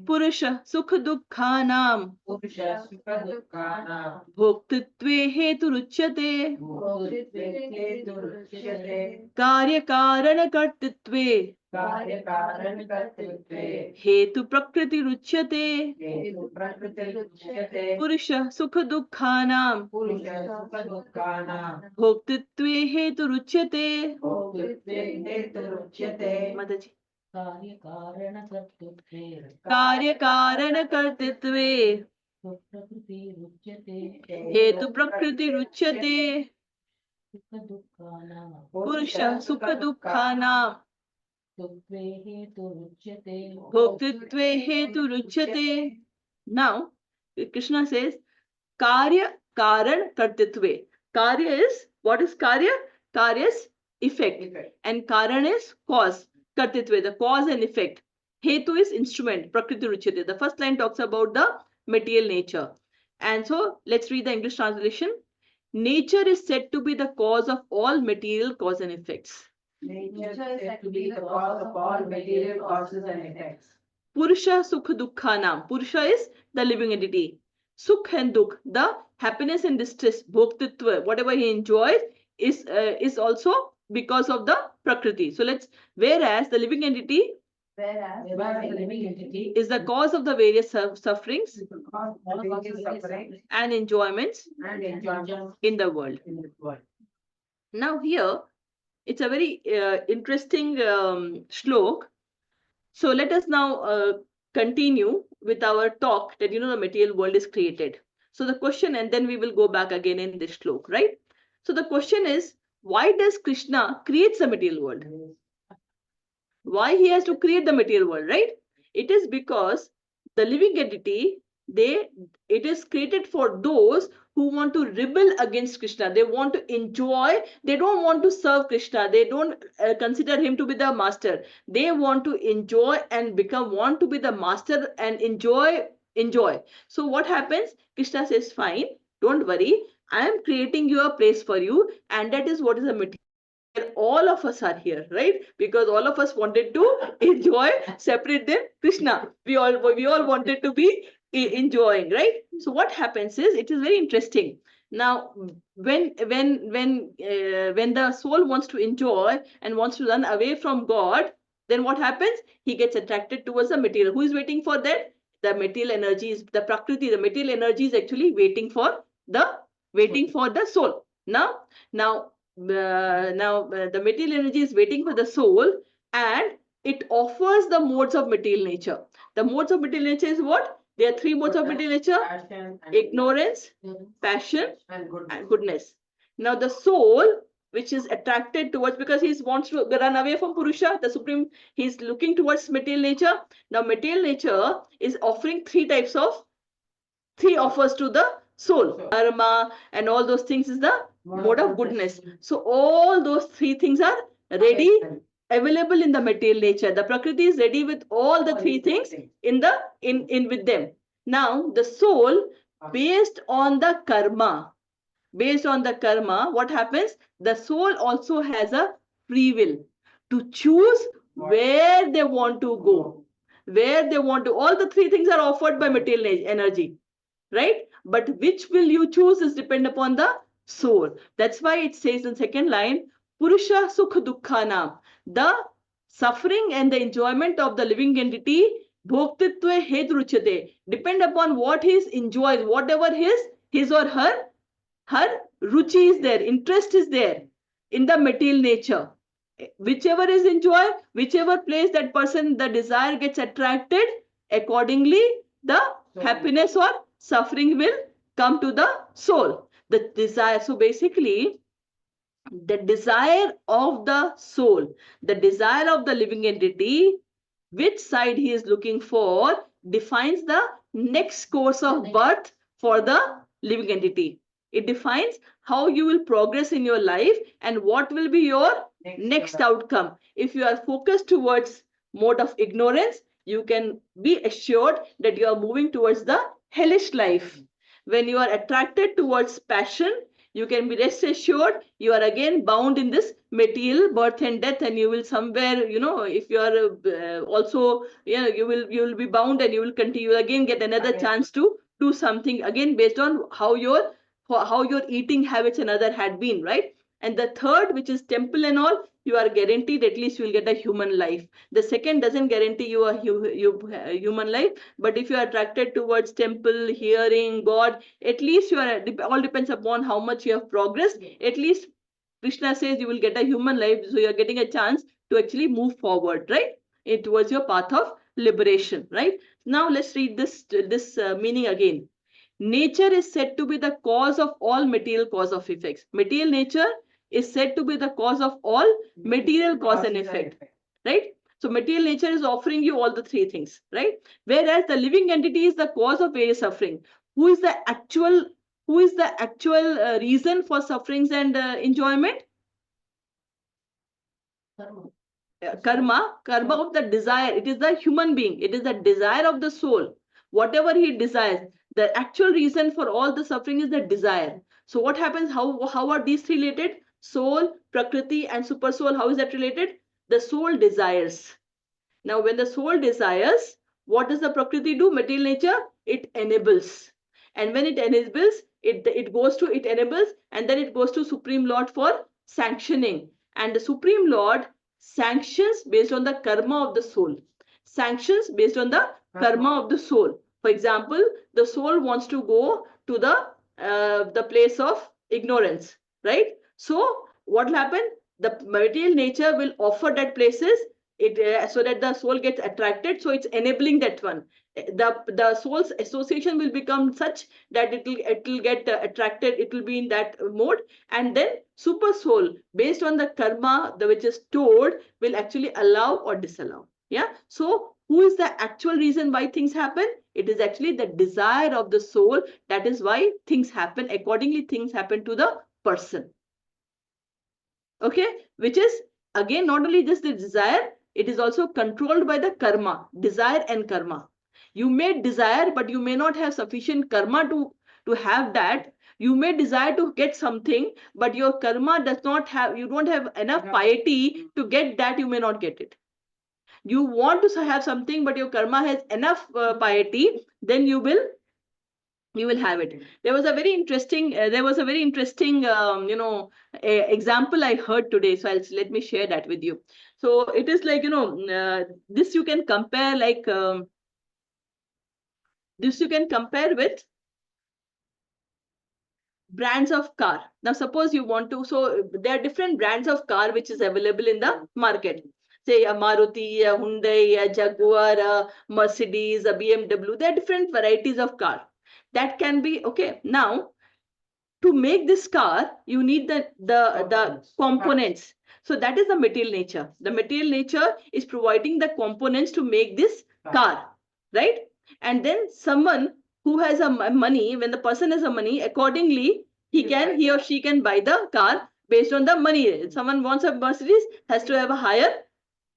पुरुष सुख दुःखानां भोक्तृत्वे हेतु रुच्यते कार्य कारण कर्तृत्वे हेतु प्रकृति रुच्यते पुरुष सुख दुःखानां भोक्तृत्वे हेतु रुच्यते. माताजी. कार्य कारण कर्तृत्वे हेतु प्रकृति रुच्यते पुरुष सुख दुःखानां भोक्तृत्वे हेतु रुच्यते. Now Krishna says karya karan kartitve. Karya is, what is karya? Karya is effect. And karan is cause. Kartitve, the cause and effect. Hetu is instrument. Prakriti ruchyate. The first line talks about the material nature. And so let's read the English translation. Nature is said to be the cause of all material cause and effects. Nature is said to be the cause of all material causes and effects. Purusha Sukha Dukkhanam. Purusha is the living entity. Sukh and Dukh, the happiness and distress, Bhoktitva, whatever he enjoys, is also because of the Prakriti. So whereas the living entity is the cause of the various sufferings and enjoyments in the world. Now here, it's a very interesting shlok. So let us now continue with our talk that, the material world is created. So the question, and then we will go back again in this shlok, right? So the question is, why does Krishna create the material world? Why he has to create the material world, right? It is because the living entity, it is created for those who want to rebel against Krishna. They want to enjoy. They don't want to serve Krishna. They don't consider him to be the master. They want to enjoy and want to be the master and enjoy. So what happens? Krishna says, fine, don't worry. I am creating you a place for you. And that is what is the material. All of us are here, right? Because all of us wanted to enjoy separate than Krishna. We all wanted to be enjoying, right? So what happens is, it is very interesting. Now, when the soul wants to enjoy and wants to run away from God, then what happens? He gets attracted towards the material. Who is waiting for that? The material energy is the Prakriti. The material energy is actually waiting for the soul. Now the material energy is waiting for the soul, and it offers the modes of material nature. The modes of material nature is what? There are three modes of material nature: ignorance, passion, and goodness. Now the soul, which is attracted towards, because he wants to run away from Purusha, the Supreme, he's looking towards material nature. Now material nature is offering three offers to the soul. Karma and all those things is the mode of goodness. So all those three things are ready, available in the material nature. The Prakriti is ready with all the three things with them. Now the soul, based on the karma, what happens? The soul also has a free will to choose where they want to go, all the three things are offered by material energy, right? But which will you choose is depend upon the soul. That's why it says in second line, Purusha Sukha Dukkhanam, the suffering and the enjoyment of the living entity, Bhoktitve Hedruchate, depend upon what he enjoys, whatever his or her ruchi is there, interest is there in the material nature. Whichever is enjoy, whichever place that person, the desire gets attracted, accordingly the happiness or suffering will come to the soul. The desire. So basically, the desire of the soul, the desire of the living entity, which side he is looking for, defines the next course of birth for the living entity. It defines how you will progress in your life and what will be your next outcome. If you are focused towards mode of ignorance, you can be assured that you are moving towards the hellish life. When you are attracted towards passion, you can be rest assured you are again bound in this material birth and death, and you will somewhere, if you are also, you will be bound, and you will continue again, get another chance to do something again based on how your eating habits and other had been, right? And the third, which is temple and all, you are guaranteed at least you will get a human life. The second doesn't guarantee you a human life, but if you are attracted towards temple, hearing God, at least you are, all depends upon how much you have progressed. At least Krishna says you will get a human life, so you are getting a chance to actually move forward, right? Towards your path of liberation, right? Now let's read this meaning again. Nature is said to be the cause of all material cause of effects. Material nature is said to be the cause of all material cause and effect, right? So material nature is offering you all the three things, right? Whereas the living entity is the cause of various suffering. Who is the actual reason for sufferings and enjoyment? Karma of the desire. It is the human being, it is the desire of the soul. Whatever he desires, the actual reason for all the suffering is the desire. So what happens? How are these related? Soul, prakriti, and super soul, how is that related? The soul desires. Now when the soul desires, what does the prakriti do? Material nature, it enables. And when it enables, it enables, and then it goes to Supreme Lord for sanctioning. And the Supreme Lord sanctions based on the karma of the soul. Sanctions based on the karma of the soul. For example, the soul wants to go to the place of ignorance, right? So what will happen? The material nature will offer that places, so that the soul gets attracted, so it's enabling that one. The soul's association will become such that it will get attracted, it will be in that mode. And then super soul, based on the karma which is stored, will actually allow or disallow. Yeah. So who is the actual reason why things happen? It is actually the desire of the soul. That is why things happen. Accordingly, things happen to the person. Okay, which is again not only just the desire, it is also controlled by the karma. Desire and karma, you may desire, but you may not have sufficient karma to have that. You may desire to get something, but your karma does not have, you don't have enough piety to get that, you may not get it. You want to have something, but your karma has enough piety, then you will have it. There was a very interesting example I heard today, so let me share that with you. So it is like, this you can compare, like this you can compare with brands of car. Now suppose you want to, so there are different brands of car which is available in the market. Say a Maruti, a Hyundai, a Jaguar, a Mercedes, a BMW. There are different varieties of car that can be okay. Now to make this car, you need the components. So that is the material nature. The material nature is providing the components to make this car, right? And then someone who has a money, when the person has a money, accordingly he or she can buy the car based on the money. Someone wants a Mercedes, has to have a higher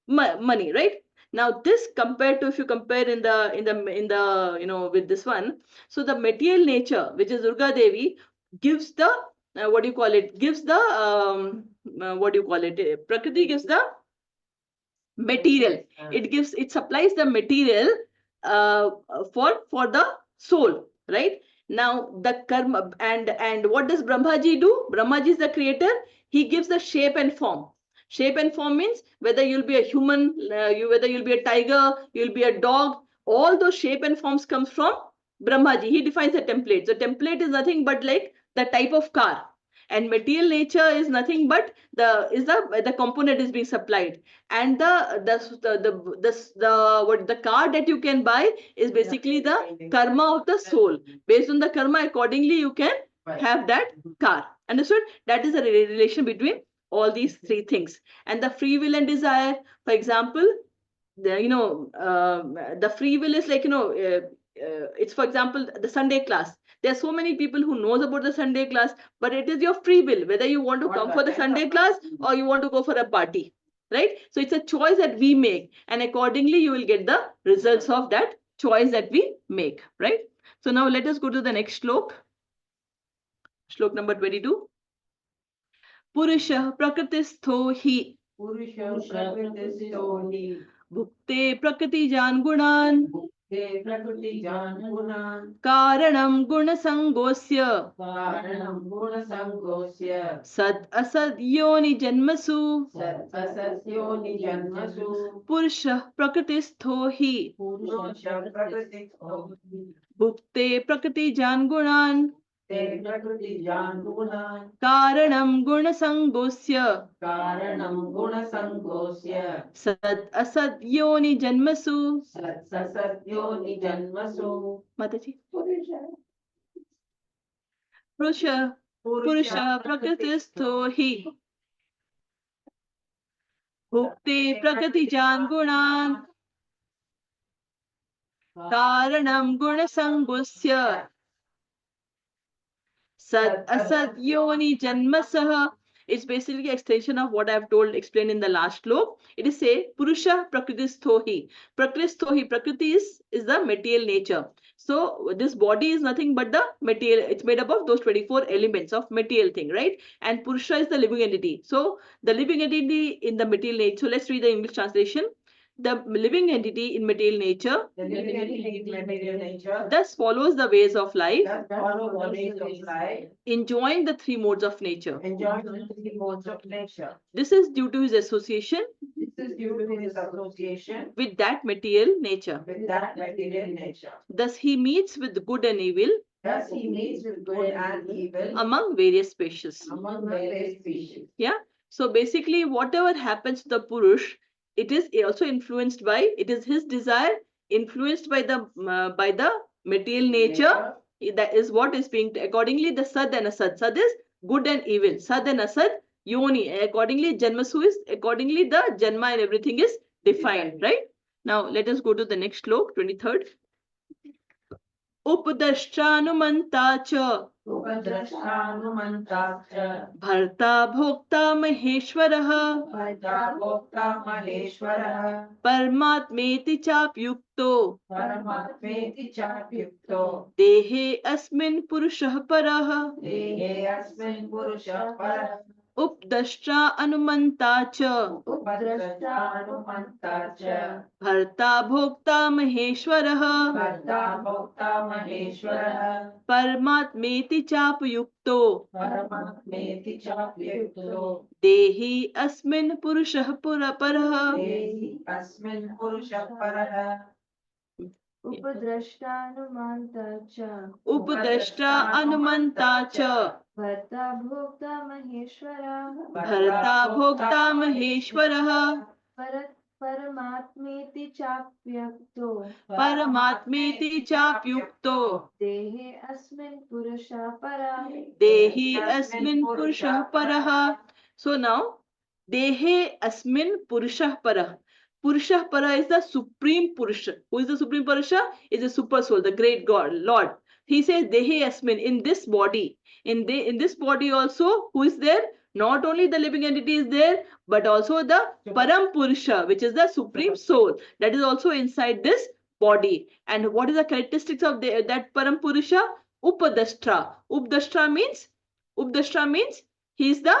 money, right? Now this, compared to, if you compare in the with this one, so the material nature, which is Durga Devi, gives the what do you call it, gives the what do you call it, Prakriti gives the material. It supplies the material for the soul, right? Now the karma, and what does Brahmaji do? Brahmaji is the creator. He gives the shape and form. Shape and form means whether you'll be a human, whether you'll be a tiger, you'll be a dog, all those shape and forms comes from Brahmaji. He defines the template. So template is nothing but like the type of car. and material nature is nothing but the component is being supplied, and the car that you can buy is basically the karma of the soul. Based on the karma, accordingly you can have that car. Understood? That is the relation between all these three things. And the free will and desire, for example, the free will is like, it's, for example, the Sunday class. There are so many people who knows about the Sunday class, but it is your free will whether you want to come for the Sunday class or you want to go for a party, right? So it's a choice that we make, and accordingly you will get the results of that choice that we make, right? So now let us go to the next shlok. Shlok number 22. Purusha prakristho hi भुक्ते प्रकृतिजान् गुणान् कारणं गुणसङ्गोऽस्य सद् असद् योनि जन्मसु पुरुषः प्रकृतिस्थो हि भुक्ते प्रकृतिजान् गुणान् कारणं गुणसङ्गोऽस्य सद् असद् योनि जन्मसु माताजी पुरुष प्रकृतिस्थो हि भुक्ते प्रकृतिजान् गुणान् कारणं गुणसङ्गोऽस्य Sat asat yoni janmasah. It's basically an extension of what I've explained in the last shlok. It is say Purusha prakristhohi. Prakristhohi. Prakriti is the material nature. So this body is nothing but the material. It's made up of those 24 elements of material thing, right? And Purusha is the living entity. So the living entity in the material nature. So let's read the English translation. The living entity in material nature thus follows the ways of life, enjoying the three modes of nature. This is due to his association with that material nature. Thus he meets with good and evil among various species. Yeah. So basically, whatever happens to the Purush, it is also influenced by, it is his desire influenced by the material nature. That is what is being, accordingly the Sad and Asad. Sad is good and evil. Sad and Asad, Yoni. Accordingly, Janmasu is, accordingly the Janma and everything is defined, right? Now let us go to the next shlok, 23rd. उपद्रष्टानुमन्ता च भर्ता भोक्ता महेश्वरः परमात्मेति चाप्युक्तो देहे अस्मिन् पुरुषः परः उपद्रष्टा अनुमन्ता च भर्ता भोक्ता महेश्वरः परमात्मेति चापयुक्तो देहि अस्मिन् पुरुषः परः उपद्रष्टा अनुमन्ता च भर्ता भोक्ता महेश्वरः परमात्मेति चाप्युक्तो देहि अस्मिन् पुरुषः परः. So now देहे अस्मिन् पुरुषः परः. Purusha Para is the supreme Purusha. Who is the supreme Purusha? Is the super soul, the great God, Lord. He says Dehe Asmin, in this body. In this body also, who is there? Not only the living entity is there, but also the Param Purusha, which is the supreme soul. That is also inside this body. And what is the characteristics of that Param Purusha? Upadashtra. Updashtra means he is the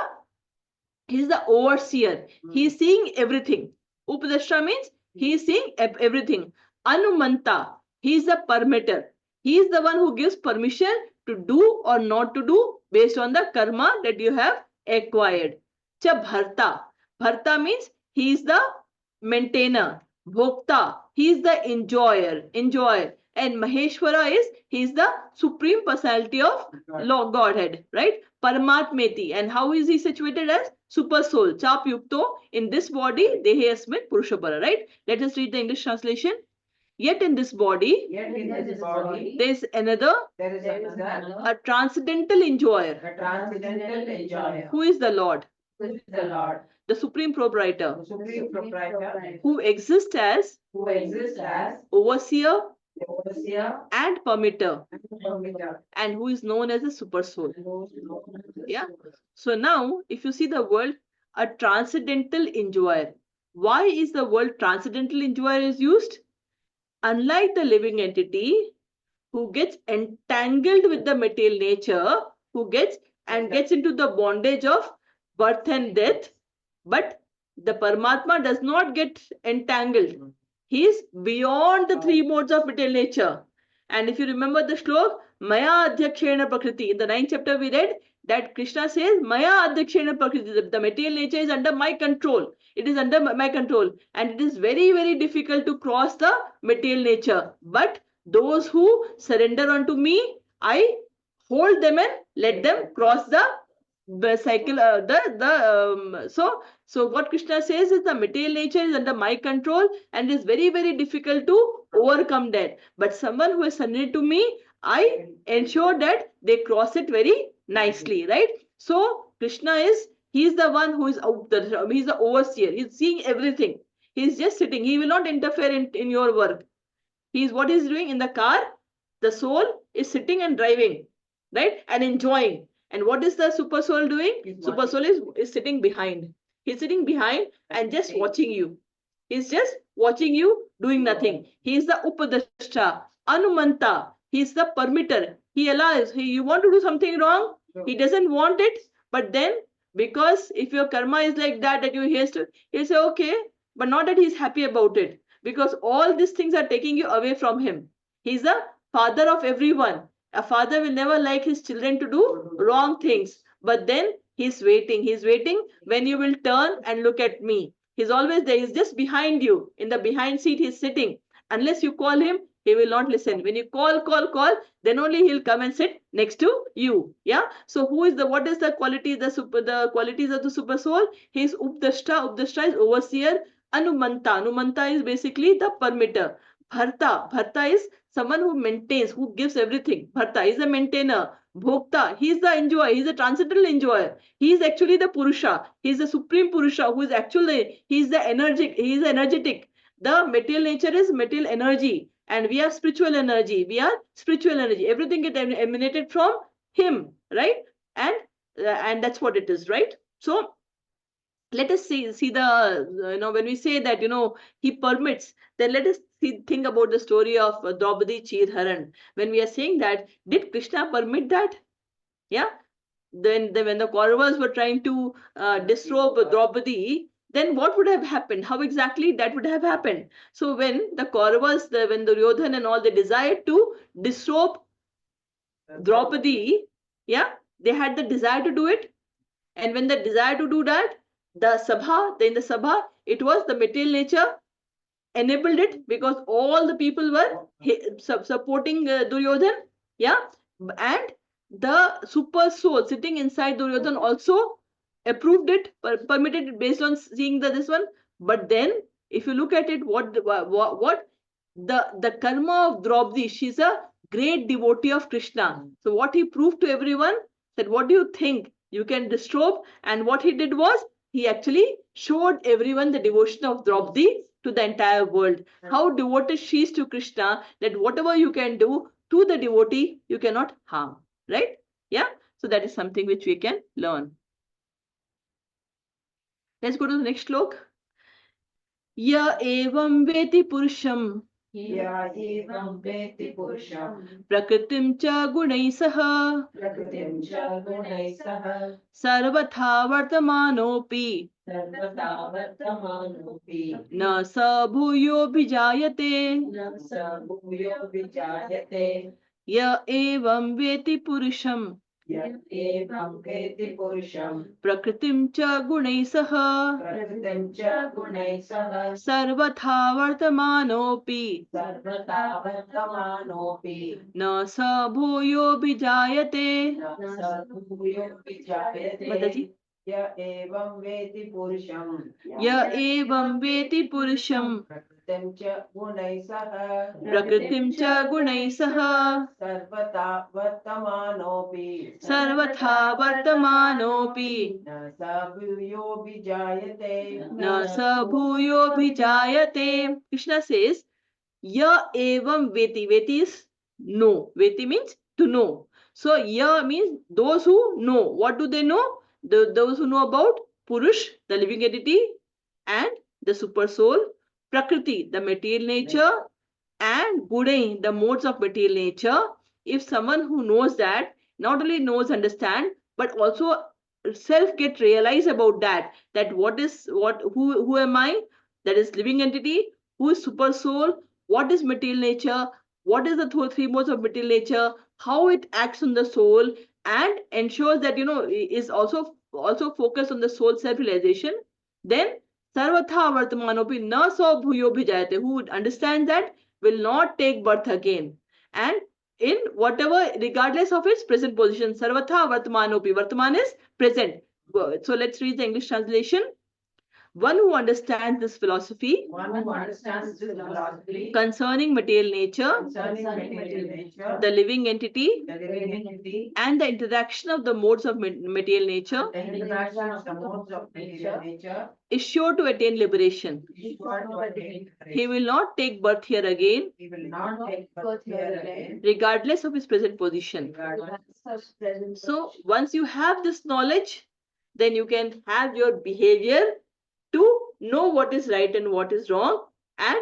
overseer. He is seeing everything. Upadashtra means he is seeing everything. Anumanta, he is the permitter. He is the one who gives permission to do or not to do based on the karma that you have acquired. Cha bharta. Bharta means he is the maintainer. Bhokta, he is the enjoyer. And Maheshwara is, he is the supreme personality of Lord Godhead, right? Paramatmeti. And how is he situated as super soul? Chap yukto, in this body, dehesmin purushapara, right? Let us read the English translation. Yet in this body, there is another, a transcendental enjoyer. Who is the Lord? The supreme proprietor, who exists as overseer and permitter, and who is known as a super soul. Yeah. So now, if you see the word, a transcendental enjoyer. Why is the word transcendental enjoyer is used? Unlike the living entity who gets entangled with the material nature, who gets into the bondage of birth and death, but the Paramatma does not get entangled. He is beyond the three modes of material nature. And if you remember the shlok, Maya Adhyakshena Prakriti, in the 9th chapter we read that Krishna says, Maya Adhyakshena Prakriti, the material nature is under my control. It is under my control. And it is very, very difficult to cross the material nature. But those who surrender unto me, I hold them and let them cross the cycle. So what Krishna says is the material nature is under my control and it is very, very difficult to overcome that. But someone who is surrendered to me, I ensure that they cross it very nicely, right? So Krishna is, he is the one who is out the, he is the overseer. He is seeing everything. He is just sitting. He will not interfere in your work. He is what he is doing in the car. The soul is sitting and driving, right? And enjoying. And what is the super soul doing? Super soul is sitting behind. He's sitting behind and just watching you. He's just watching you doing nothing. He is the Upadashta, Anumanta. He is the permitter. He allows. You want to do something wrong? He doesn't want it. But then, because if your karma is like that, that he'll say, okay, but not that he's happy about it. Because all these things are taking you away from him. He's the father of everyone. A father will never like his children to do wrong things. But then he's waiting. He's waiting when you will turn and look at me. He's always there. He's just behind you. In the behind seat, he's sitting. Unless you call him, he will not listen. When you call, then only he'll come and sit next to you. Yeah. So what is the quality, the qualities of the super soul? He's Updashta. Updashta is overseer. Anumanta is basically the permitter. Bharta is someone who maintains, who gives everything. Bharta is a maintainer. Bhokta, he is the enjoyer, he is a transcendental enjoyer. He is actually the Purusha. He is the supreme Purusha who is actually, he is the energetic. The material nature is material energy. And we are spiritual energy. Everything gets emanated from him, right? And that's what it is, right? So let us see the when we say that he permits, then let us think about the story of Draupadi Chirharan. When we are saying that, did Krishna permit that? Yeah. Then when the Kauravas were trying to disrobe Draupadi, then what would have happened? How exactly that would have happened? So when the Kauravas, when Duryodhan and all, they desired to disrobe Draupadi, yeah, they had the desire to do it. And when the desire to do that, in the Sabha, it was the material nature enabled it, because all the people were supporting Duryodhan. Yeah. And the super soul sitting inside Duryodhan also approved it, permitted it based on seeing this one. But then, if you look at it, what the karma of Draupadi, she's a great devotee of Krishna. So what he proved to everyone, that what do you think? You can disrobe. And what he did was, he actually showed everyone the devotion of Draupadi to the entire world. How devoted she is to Krishna, that whatever you can do to the devotee, you cannot harm. Right? Yeah. So that is something which we can learn. Let's go to the next slok. Ya evam veti purusham prakritim cha gunai saha sarvatha vartamanopi na sa bhuyo bhijayate ya evam veti purusham. एवं वेति पुरुषं प्रकृतिं च गुणैः सह प्रकृतिं च गुणैः सह सर्वथा वर्तमानोऽपि सर्वथा वर्तमानोऽपि न स भूयोऽभिजायते। न स भूयोऽपि जायते। माताजी, य एवं वेति पुरुषं य एवं वेति पुरुषं प्रकृतिं च गुणैः सह प्रकृतिं च गुणैः सह सर्वथा वर्तमानोऽपि सर्वथा वर्तमानोऽपि न स भूयोऽभिजायते। न स भूयोऽभिजायते. Krishna says, ya evam veti. Veti is know. Veti means to know. So ya means those who know. What do they know? Those who know about Purush, the living entity, and the super soul, Prakriti, the material nature, and Gune, the modes of material nature. If someone who knows that, not only knows, understand, but also self get realize about that what is what who am I, that is living entity, who is super soul, what is material nature, what is the three modes of material nature, how it acts on the soul, and ensures that is also focused on the soul self realization. Then sarvatha vartamanopi na so bhuyo bhijayate, who would understand that will not take birth again, and in whatever, regardless of its present position. Sarvatha vartamanopi, vartaman is present. So let's read the English translation. One who understands this philosophy One who understands this philosophy concerning material nature, concerning material nature, the living entity, the living entity, and the interaction of the modes of material nature, the interaction of the modes of material nature, is sure to attain liberation. is sure to attain He will not take birth here again, He will not take birth here again, regardless of his present position. So once you have this knowledge, then you can have your behavior to know what is right and what is wrong, and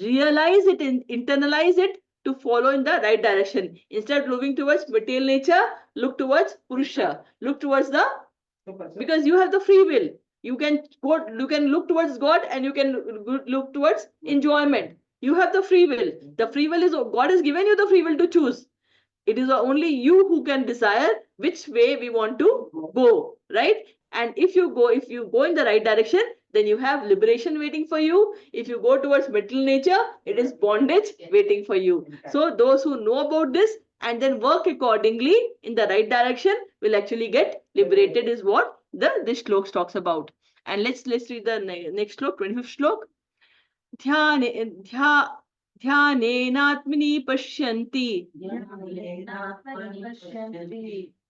realize it and internalize it to follow in the right direction. Instead of moving towards material nature, look towards Purusha. Look towards the, because you have the free will. You can look towards God, and you can look towards enjoyment. You have the free will. The free will is, God has given you the free will to choose. It is only you who can desire which way we want to go, right? And if you go in the right direction, then you have liberation waiting for you. If you go towards material nature, it is bondage waiting for you. So those who know about this and then work accordingly in the right direction will actually get liberated, is what this shloka talks about. And let's read the next slok, 25th slok. ध्यान ध्या ध्यानेनात्मनि पश्यन्ति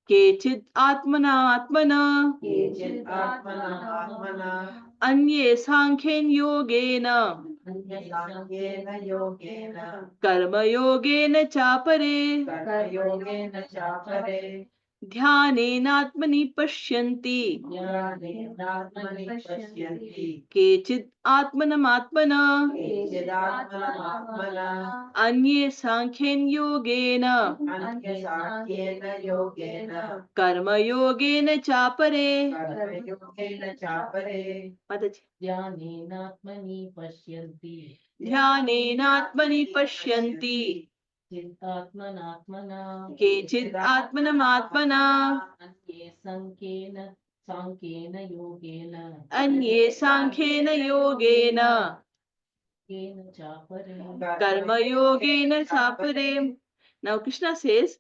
केचित् आत्मना केचित् आत्मना आत्मना अन्ये साङ्ख्येन योगेन अन्यसाङ्ख्येन योगेन कर्मयोगेन चापरे कर्मयोगेन चापरे ध्यानेनात्मनि पश्यन्ति ज्ञानेनात्मनि पश्यन्ति केचित् आत्मनमात्मना केचिदात्मनमात्मना अन्ये साङ्ख्येन योगेन अन्यसाङ्ख्येन योगेन कर्मयोगेन चापरे. कर्मयोगेन चापरे माताजी, ध्यानेनात्मनि पश्यन्ति ध्यानेनात्मनि पश्यन्ति चित्तात्मनात्मना केचित् आत्मनमात्मना अन्ये साङ्ख्येन योगेन अन्ये साङ्ख्येन योगेन केन चापरे कर्मयोगेन चापरे. Now Krishna says,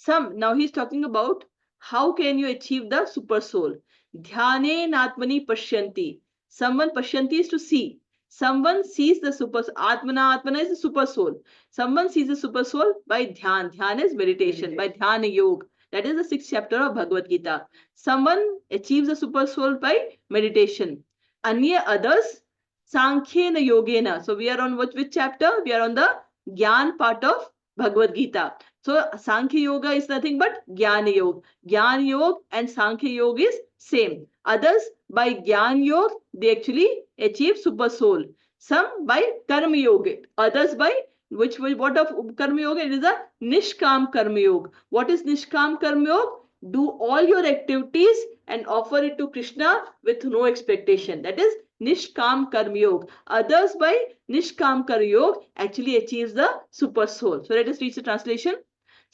now he's talking about how can you achieve the super soul. Dhyanenatmani pashyanti. Someone, pashyanti is to see. Someone sees the super atmana. Atmana is the super soul. Someone sees the super soul by dhyan. Dhyan is meditation, by dhyana yoga. That is the 6th chapter of Bhagavad Gita. Someone achieves the super soul by meditation. Anya, others, Sankhyena Yogena. So we are on which chapter? We are on the Gyan part of Bhagavad Gita. So Sankhya Yoga is nothing but Jnana Yoga. Jnana Yoga and Sankhya Yoga is same. Others by Jnana Yoga, they actually achieve super soul. Some by Karma Yoga. Others by what of Karma Yoga? It is a Nishkam Karma Yoga. What is Nishkam Karma Yoga? Do all your activities and offer it to Krishna with no expectation. That is Nishkam Karma Yoga. Others by Nishkam Karma Yoga actually achieves the super soul. So let us read the translation.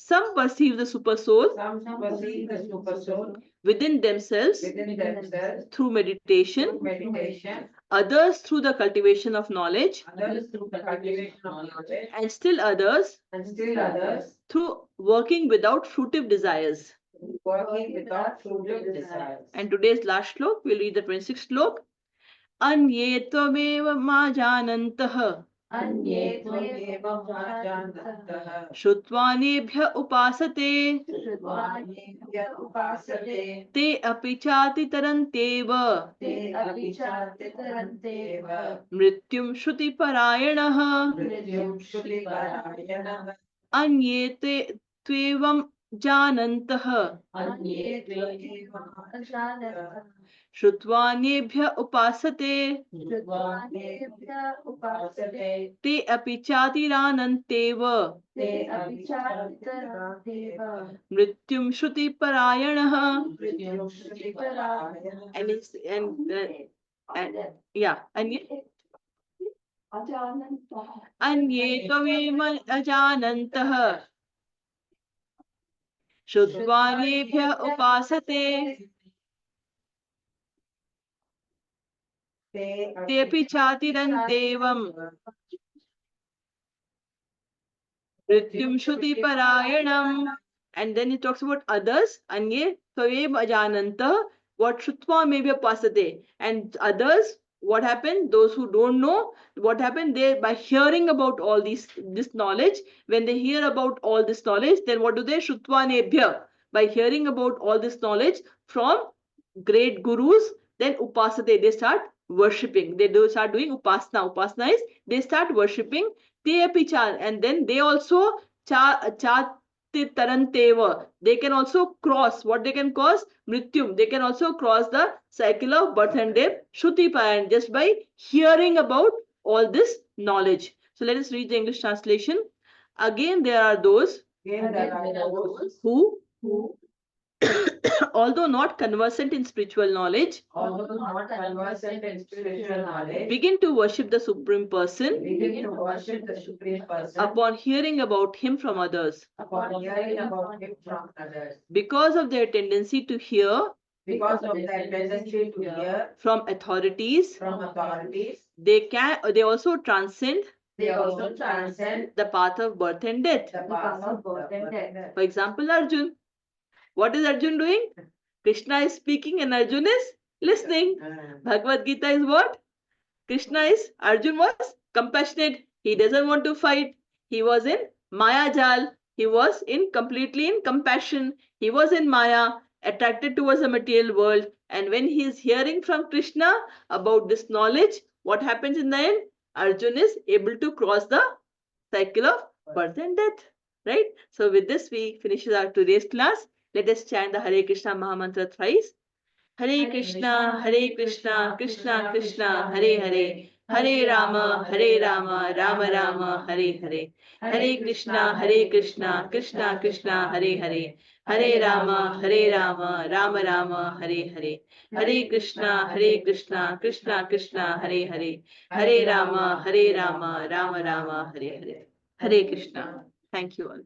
Some perceive the super soul Some perceive the super soul within themselves within themselves through meditation, through meditation, others through the cultivation of knowledge, others through the cultivation of knowledge, and still others and still others through working without fruitive desires. working without fruitive desires. And today's last shlok, we'll read the 26th shlok. Anye tvameva ma janantah Anye tvameva janantah Shrutvanebhya upasate Shrutvanyebhya upasate te api chati taranteva te api chartitaranteva mrityum shruti parayanah mrityum shruti parayanah anye te tvevam janantah Anye tvameva janantah Shrutvanebhya upasate Shrutvanyebhya upasate te api chatirananteva te api chartitaranteva mrityum shruti parayanah. mrityum shruti parayanah. And it's and yeah, anye tvameva ajanantah Shrutvanebhya upasate tepi chatirantevam mrityum shruti parayanam. And then he talks about others. Anye tvaem ajananta. What shrutva maybe pasate. And others, what happened? Those who don't know, what happened? They, by hearing about all this knowledge, when they hear about all this knowledge, then what do they? Shrutva nebhya. By hearing about all this knowledge from great gurus, then upasate, they start worshipping. They do start doing upasana. Upasana is they start worshipping. Te api cha, and then they also cha taranteva. They can also cross. What they can cross? Mrityum. They can also cross the cycle of birth and death. Shruti Paran, just by hearing about all this knowledge. So let us read the English translation. Again, there are those Again, there are those who, who, although not conversant in spiritual knowledge, although not conversant in spiritual knowledge, begin to worship the Supreme Person begin to worship the Supreme Person upon hearing about Him from others. upon hearing about Him from others. Because of their tendency to hear Because of their tendency to hear from authorities, from authorities, they also transcend they also transcend the path of birth and death. the path of birth and death. For example, Arjun. What is Arjun doing? Krishna is speaking and Arjun is listening. Bhagavad Gita is what? Krishna is, Arjun was compassionate. He doesn't want to fight. He was in Maya Jal. He was completely in compassion. He was in Maya, attracted towards the material world. And when he is hearing from Krishna about this knowledge, what happens in the end? Arjun is able to cross the cycle of birth and death. Right? So with this, we finish our today's class. Let us chant the Hare Krishna Mahamantra thrice. Hare Krishna, Krishna Krishna, Hare Hare, Hare Rama, Rama Rama, Hare Hare. Hare Krishna, Krishna Krishna, Hare Hare, Hare Rama, Rama Rama, Hare Hare. Hare Krishna, Krishna Krishna, Hare Hare, Hare Rama, Rama Rama, Hare Hare. Hare Krishna. Thank you all.